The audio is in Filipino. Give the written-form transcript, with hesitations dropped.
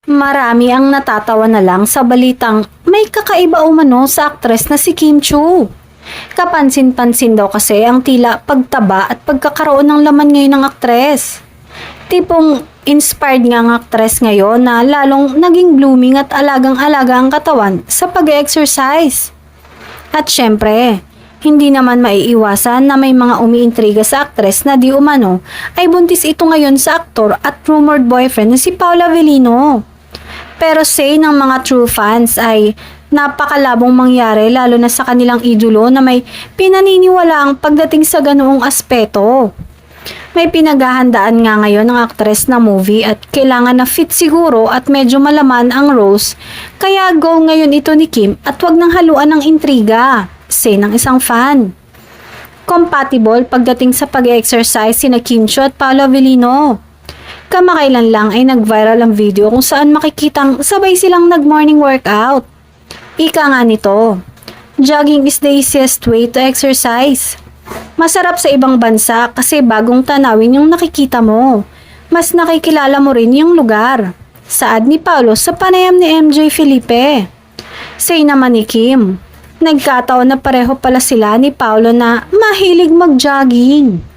Marami ang natatawa na lang sa balitang may kakaiba umano sa aktres na si Kim Chiu. Kapansin-pansin daw kasi ang tila pagtaba at pagkakaroon ng laman ngayon ng aktres. Tipong inspired nga ang aktres ngayon na lalong naging blooming at alagang-alaga ang katawan sa pag-exercise. At syempre, hindi naman maiiwasan na may mga umiintriga sa aktres na di umano ay buntis ito ngayon sa aktor at rumored boyfriend na si Paolo Avellino. Pero say ng mga true fans ay napakalabong mangyari lalo na sa kanilang idolo na may pinaniniwalaang pagdating sa ganoong aspeto. May pinaghahandaan nga ngayon ng aktres na movie at kailangan na fit siguro at medyo malaman ang roles kaya go ngayon ito ni Kim at wag nang haluan ng intriga, say ng isang fan. Compatible pagdating sa pag-exercise sina Kim Chiu at Paolo Avellino. Kamakailan lang ay nag-viral ang video kung saan makikitang sabay silang nag-morning workout. Ika nga nito, jogging is the easiest way to exercise. Masarap sa ibang bansa kasi bagong tanawin yung nakikita mo. Mas nakikilala mo rin yung lugar. Saad ni Paolo sa panayam ni MJ Felipe. Say naman ni Kim, nagkataon na pareho pala sila ni Paolo na mahilig mag-jogging.